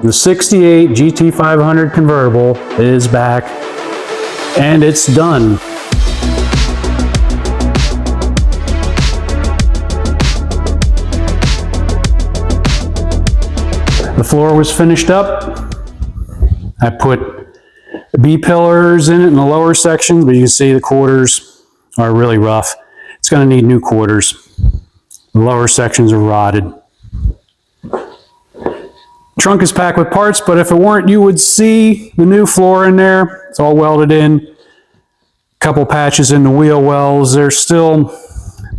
The 68 GT500 convertible is back, and it's done. The floor was finished up. I put B-pillars in it in the lower sections, but you can see the quarters are really rough. It's going to need new quarters. The lower sections are rotted. Trunk is packed with parts, but if it weren't, you would see the new floor in there. It's all welded in. A couple patches in the wheel wells. They're still,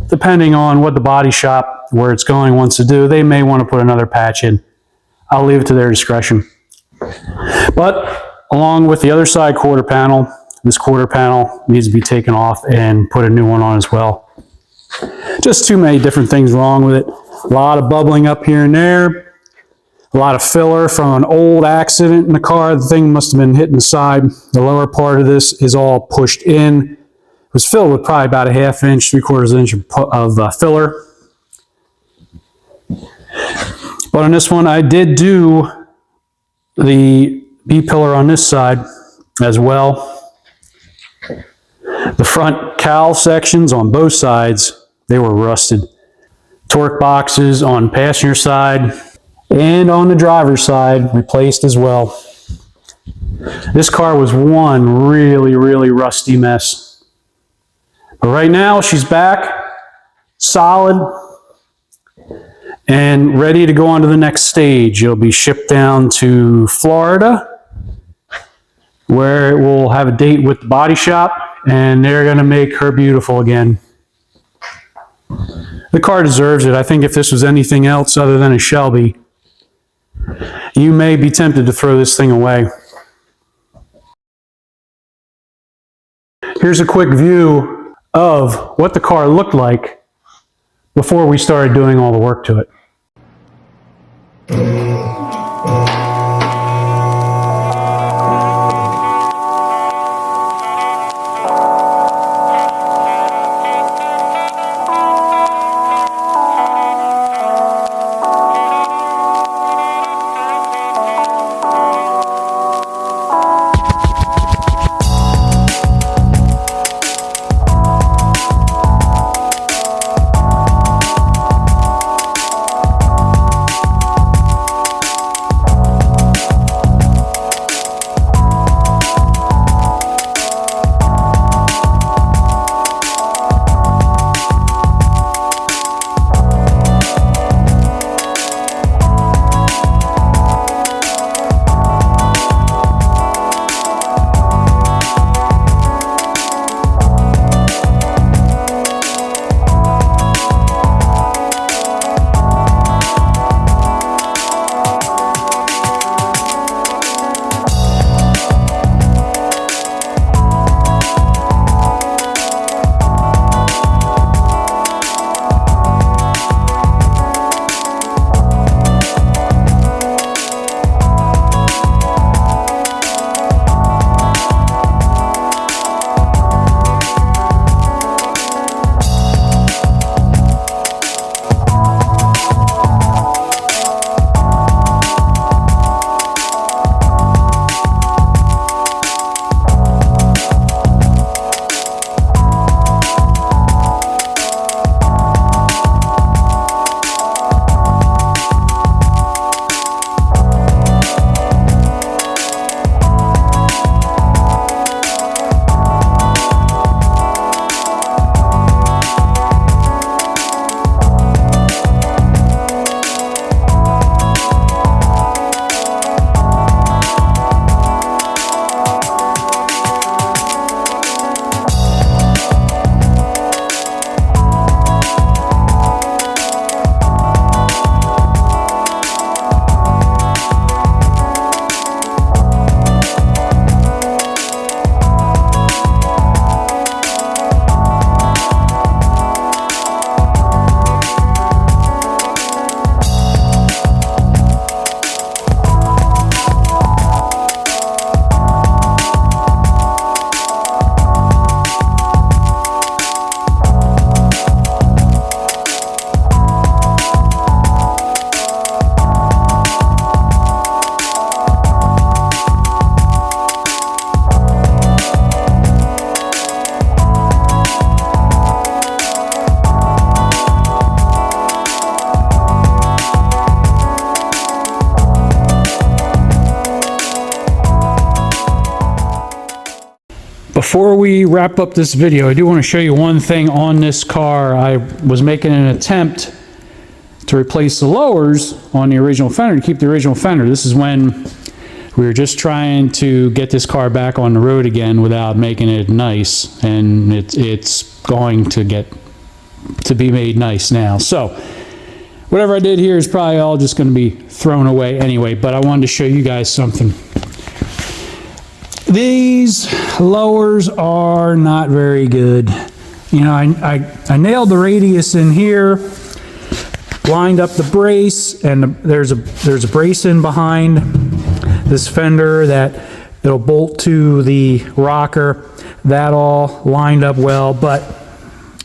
depending on what the body shop, where it's going, wants to do, they may want to put another patch in. I'll leave it to their discretion. But along with the other side quarter panel, this quarter panel needs to be taken off and put a new one on as well. Just too many different things wrong with it. A lot of bubbling up here and there. A lot of filler from an old accident in the car. The thing must have been hitting the side. The lower part of this is all pushed in. It was filled with probably about a ½ inch, 3/4 inch of filler. But on this one, I did do the B-pillar on this side as well. The front cowl sections on both sides, they were rusted. Torque boxes on passenger side and on the driver's side replaced as well. This car was one really, really rusty mess. But right now, she's back, solid, and ready to go on to the next stage. It'll be shipped down to Florida, where it will have a date with the body shop, and they're going to make her beautiful again. The car deserves it. I think if this was anything else other than a Shelby, you may be tempted to throw this thing away. Here's a quick view of what the car looked like before we started doing all the work to it. Before we wrap up this video, I do want to show you one thing on this car. I was making an attempt to replace the lowers on the original fender, to keep the original fender. This is when we were just trying to get this car back on the road again without making it nice, and it's going to get to be made nice now. So whatever I did here is probably all just going to be thrown away anyway, but I wanted to show you guys something. These lowers are not very good. You know, I nailed the radius in here, lined up the brace, and there's a brace in behind this fender that it'll bolt to the rocker. That all lined up well, but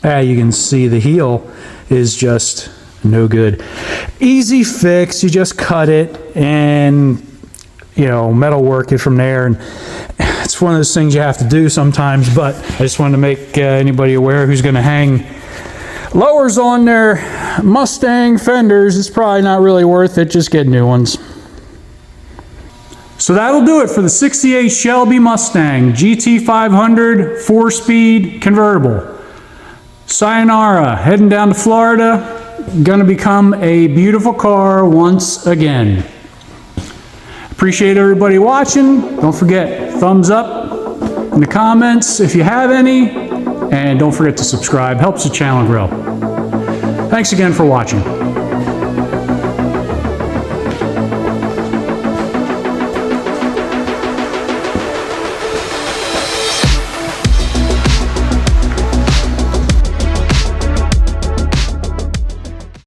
you can see the heel is just no good. Easy fix, you just cut it and, you know, metal work it from there. And it's one of those things you have to do sometimes, but I just wanted to make anybody aware who's going to hang lowers on their Mustang fenders. It's probably not really worth it. Just get new ones. So that'll do it for the 68 Shelby Mustang GT500 4-speed convertible. Sayonara, heading down to Florida, gonna become a beautiful car once again. Appreciate everybody watching. Don't forget, thumbs up in the comments if you have any, and don't forget to subscribe. Helps the channel grow. Thanks again for watching.